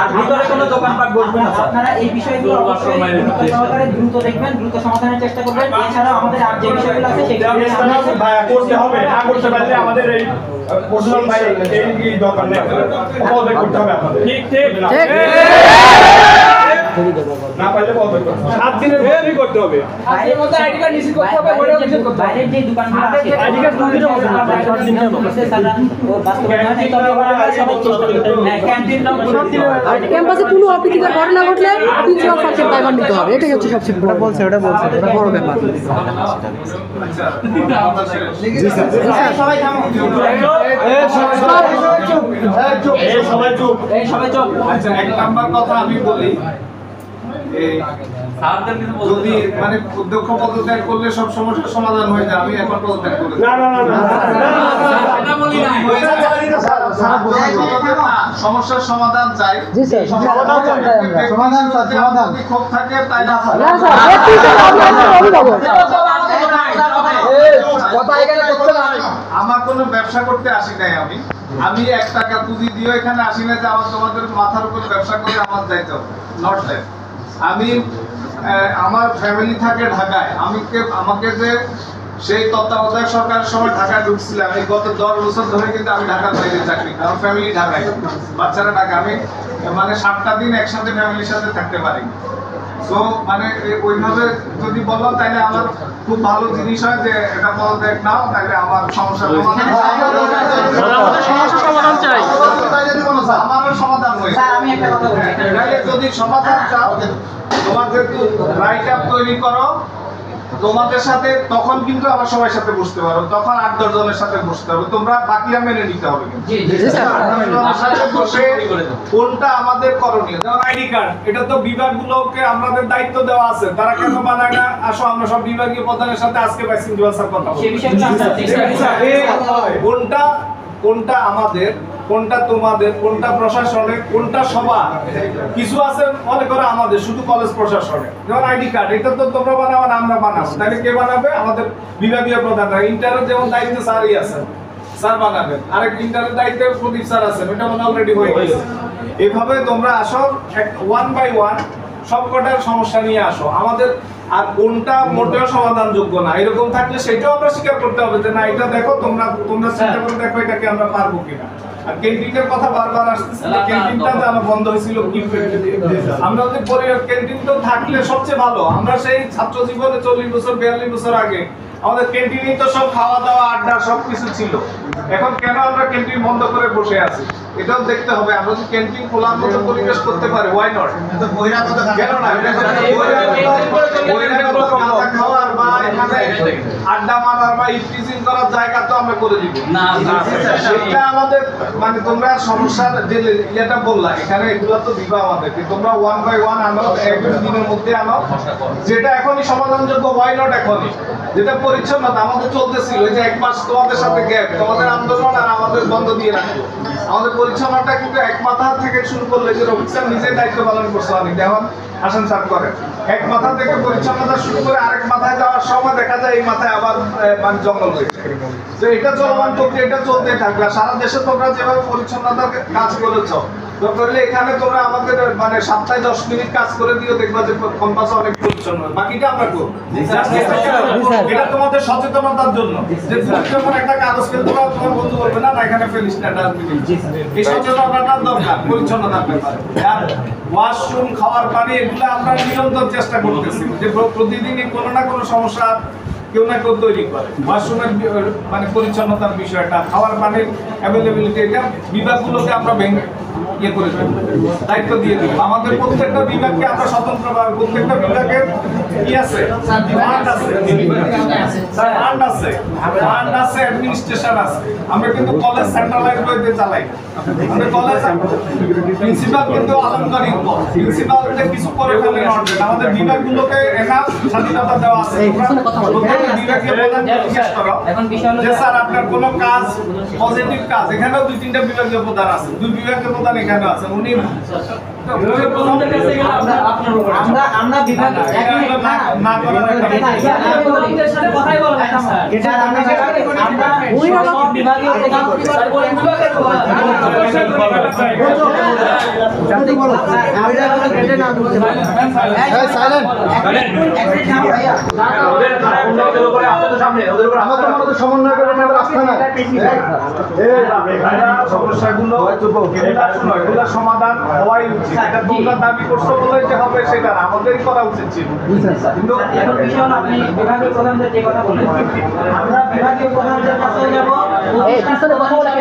আর ভিতরে কোনো দোকানপাট বসবে না। আপনারা এই বিষয়গুলো অবশ্যই সহকারে দ্রুত দেখবেন, দ্রুত সমাধানের চেষ্টা করবেন। এছাড়াও আমাদের আর যে বিষয়গুলো আছে সেগুলো করতে হবে, না করতে পারলে আমাদের এই পর্সোনাল ভাই এই দরকার নেই, পদত্যাগ করতে হবে আপনাদের। ঠিক ঠিক না পারলে পদত্যাগ করতে হবে, 7 দিনের মধ্যে করতে হবে। বাইরের মধ্যে আইডি কার্ড নিশ্চিত করতে হবে, ওটা নিশ্চিত করতে হবে। বাইরের যে দোকানগুলো আছে আইডি কার্ড দুদিনের মধ্যে ক্যাম্পাসে কোনো অপ্রীতিকর ঘটনা ঘটলে প্রিন্সিপাল স্যারকে দায়ভার নিতে হবে, এটাই হচ্ছে সবচেয়ে বড়। বলছে ওটা বড় ব্যাপার। সবাই থামো, সবাই চুপ। আচ্ছা, এক নাম্বার কথা আমি বলি, যদি মানে অধ্যক্ষ পদত্যাগ করলে সব সমস্যার সমাধান হয়ে যায়, আমি এখন পদত্যাগ করি না না না না সমস্যার সমাধান চাই। জি স্যার, সমাধান চাই আমরা। সমাধান স্যার, সমাধান। যদি ক্ষোভ থাকে তাই না না স্যার, আমার কোনো ব্যবসা করতে আসি নাই, আমি 1 টাকা পুঁজি দিয়ে এখানে আসি না যে আমার তোমাদের মাথার উপর ব্যবসা করে আমার দায়িত্ব, নট দ্যাট। আমি আমার ফ্যামিলি থাকে ঢাকায়, আমাকে যে সেই তত্ত্বাবধায়ক সরকারের সময় ঢাকায় ঢুকছিলাম, এই গত 10 বছর ধরে কিন্তু আমি ঢাকার বাইরে চাকরি, আমার ফ্যামিলি ঢাকায়, বাচ্চারা ঢাকা, আমি মানে 7টা দিন একসাথে ফ্যামিলির সাথে থাকতে পারি। তো মানে ওইভাবে যদি বলো তাহলে আমার খুব ভালো জিনিস হয় যে এটা পদত্যাগ নাও, তাহলে আমার সমস্যার সমাধান চাই, আমারও সমাধান হয়েছে। আমি একটা কথা বলি, তাহলে যদি সমাধান চাও তোমাদের রাইট আপ তৈরি করো, তোমাদের সাথে তখন কিন্তু আবার সবার সাথে বসতে পারো, তখন 8-10 জনের সাথে বসতে হবে, তোমরা বাকিরা মেনে নিতে হবে। কোনটা আমাদের করণীয়, যেমন আইডি কার্ড, এটা তো বিভাগগুলোকে আমাদের দায়িত্ব দেওয়া আছে, তারা কেন বানায় না? আসো আমরা সব বিভাগীয় প্রধানের সাথে আজকে প্রিন্সিপাল স্যার কথা বলবো, কোনটা আমাদের, কোনটা তোমাদের, কোনটা প্রশাসনের, কোনটা সভা। কিছু আছে মনে করো আমাদের শুধু কলেজ প্রশাসনের, যেমন আইডি কার্ড, এটা তো তোমরা বানাবো না আমরা বানাবো, তাহলে কে বানাবে? আমাদের বিভাগীয় প্রধানরা। ইন্টারের যেমন দায়িত্ব স্যারই আছেন, স্যার বানাবেন। আরেক ইন্টারের দায়িত্বে প্রদীপ স্যার আছেন, এটা মানে অলরেডি হয়ে গেছে। এভাবে তোমরা আসো, 1 বাই 1 সবকটার সমস্যা নিয়ে আসো আমাদের। আর কোনটা মোটেও সমাধানযোগ্য না এরকম থাকলে সেটাও আমরা স্বীকার করতে হবে যে না, এটা দেখো তোমরা চিন্তা করে দেখো এটাকে আমরা পারবো কিনা। আর ক্যান্টিনের কথা বারবার আসতেছে, ক্যান্টিনটা যেন বন্ধ হয়েছিল, আমরা যদি ক্যান্টিন তো থাকলে সবচেয়ে ভালো। আমরা সেই ছাত্র জীবনে 40 বছর 42 বছর আগে আমাদের ক্যান্টিনে তো সব খাওয়া দাওয়া আড্ডা সবকিছু ছিল। এখন কেন আমরা ক্যান্টিন বন্ধ করে বসে আছি এটাও দেখতে হবে। আমরা যদি ক্যান্টিন খোলার মতো পরিবেশ করতে পারি, ওয়াই নট? কেন না? খাওয়ার বা এখানে আড্ডা মারার বা ইফটিজিং করার জায়গা তো আমরা করে দিব না। সেটা আমাদের মানে তোমরা সমস্যার যে ইয়েটা বললা, এখানে এগুলো তো দিবা আমাদের, তোমরা 1 বাই 1 আনো, 1-2 দিনের মধ্যে আনো, যেটা এখনই সমাধানযোগ্য। ওয়াই নট এখনই? যেটা পরিচ্ছন্নতা আমাদের চলতেছিল, এই যে 1 মাস তোমাদের সাথে গ্যাপ, তোমাদের আন্দোলন আর আমাদের বন্ধ দিয়ে রাখবো। আমাদের পরিচ্ছন্নতা কিন্তু 1 মাথা থেকে শুরু করলে, যে রফিক স্যার নিজে দায়িত্ব পালন করছে অনেক, এখন হাসান স্যার করেন। 1 মাথা থেকে পরিচ্ছন্নতা শুরু করে আরেক মাথায় যাওয়ার সময় দেখা যায় এই মাথায় আবার মানে জঙ্গল হয়েছে। তো এটা চলমান প্রক্রিয়া, এটা চলতে থাকবে। সারা দেশে তোমরা যেভাবে পরিচ্ছন্নতার কাজ করেছো, তো করলে এখানে তোমরা আমাদের মানে সপ্তাহে 10 মিনিট কাজ করে দিও, দেখবা যে ক্যাম্পাসে অনেক পরিচ্ছন্ন। বাকিটা আমরা করব, এটা তোমাদের সচেতনতার জন্য। যে যখন একটা কাগজ ফেলতে পারো, তোমার বন্ধু বলবে না এখানে ফেলিস না, এই সচেতনতার দরকার পরিচ্ছন্নতার ব্যাপারে। আর ওয়াশরুম, খাওয়ার পানি, এগুলো আমরা নিরন্তর চেষ্টা করতেছি যে প্রতিদিনই কোনো না কোনো সমস্যা কেউ না কেউ তৈরি করে। ওয়াশরুমের মানে পরিচ্ছন্নতার বিষয়টা, খাওয়ার পানির অ্যাভেলেবিলিটি, এটা বিভাগগুলোকে আমরা ভেঙে ইয়ে করে দায়িত্ব দিয়ে দিব। আমাদের প্রত্যেকটা বিভাগকে আমরা স্বতন্ত্রভাবে, প্রত্যেকটা বিভাগের কি আছে, ফান্ড আছে, ফান্ড আছে, ফান্ড আছে, অ্যাডমিনিস্ট্রেশন আছে। আমরা কিন্তু কলেজ সেন্ট্রালাইজ ওয়েতে চালাই। আমাদের কলেজ প্রিন্সিপাল কিন্তু আলমকারীর পদ, প্রিন্সিপাল কিছু করে ফেলে নট। আমাদের বিভাগগুলোকে এনাফ স্বাধীনতা দেওয়া আছে। বিভাগীয় প্রধানকে জিজ্ঞেস করো যে স্যার আপনার কোনো কাজ, পজিটিভ কাজ, এখানেও 2-3টা বিভাগীয় প্রধান আছে, 2 বিভাগীয় প্রধান সেখানে আছে উনি আমরা বিভাগ এক মিনিট না না করার একটা এটা আমরা সব বিভাগীয় সমন্বয় করে রাস্তা না সমস্যাগুলো এগুলোর সমাধান হওয়াই উচিত। এটা তোমরা দাবি করছো বলে যে হবে সেটা না, আমাদেরই করা উচিত ছিল। কিন্তু এখন বিষয় হলো আপনি বিভাগীয় প্রধানদের যে কথা বললেন, আমরা বিভাগীয় প্রধানদের কাছে যাব,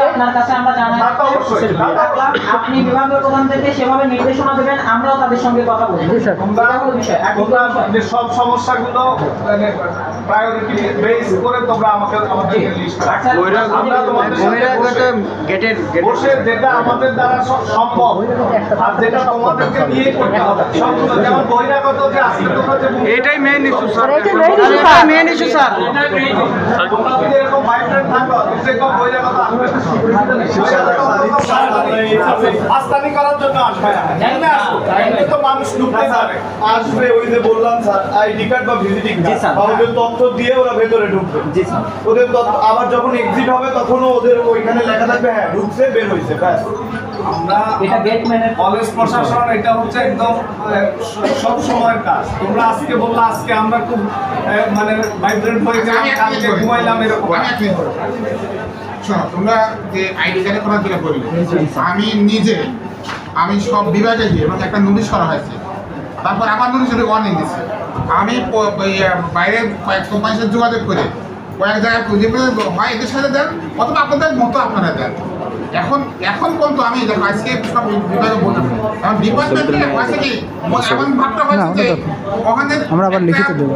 আপনার কাছে আমরা জানাই, তা তো অবশ্যই, তা তো অবশ্যই। আপনি বিভাগীয় প্রধানদেরকে সেভাবে নির্দেশনা দেবেন, আমরাও তাদের সঙ্গে কথা বলবো। তোমরা এটা হলো বিষয়। এখন তোমরা যে সব সমস্যাগুলো মানে প্রায়োরিটি বেস করে তোমরা আমাদের লিস্ট আচ্ছা, আমরা তোমাদের সাথে বসে যেটা আমাদের দ্বারা সম্ভব আর যেটা তোমাদেরকে নিয়ে করতে হবে সবগুলো, যেমন বহিরাগত যে আজকে তোমরা যে এটাই main issue sir, main issue sir. তোমরা যদি এরকম ভাইব্রেন্ট থাকো সেরকম বহিরাগত আসবে না। আস্তানি করার জন্য আসবে না, এমনি আসো, এমনি তো মানুষ ঢুকতে পারে। আসবে ওই যে বললাম স্যার আইডি কার্ড বা ভিজিটিং জি, স্যার। কার্ড ওদের তথ্য দিয়ে ওরা ভেতরে ঢুকবে। জি স্যার। ওদের তথ্য আবার যখন এক্সিট হবে তখনও ওদের ওইখানে লেখা থাকবে হ্যাঁ ঢুকছে বের হইছে ব্যাস। আমরা এটা গেট ম্যানের কলেজ প্রশাসন এটা হচ্ছে একদম সব সময়ের কাজ। তোমরা আজকে বললা আজকে আমরা খুব মানে ভাইব্রেন্ট হয়ে গেলাম, কালকে ঘুমাইলাম, এরকম শোনো, তোমরা যে আইডি কার্ডের কথা যেটা বললে, আমি সব বিভাগে দিয়ে এবং একটা নোটিশ করা হয়েছে, তারপর আমার নোটিশ ওয়ার্নিং দিচ্ছে। আমি বাইরে কয়েক কোম্পানির সাথে যোগাযোগ করে কয়েক জায়গায় খুঁজে পেয়ে হয় এদের সাথে দেন অথবা আপনাদের মতো আপনারা দেন। এখন পর্যন্ত আমি দেখো আজকে সব বিভাগে বললাম, এখন ডিপার্টমেন্টে হয়েছে কি এমন ভাবটা হয়েছে যে ওখানে আমরা আবার লিখিত দেবো।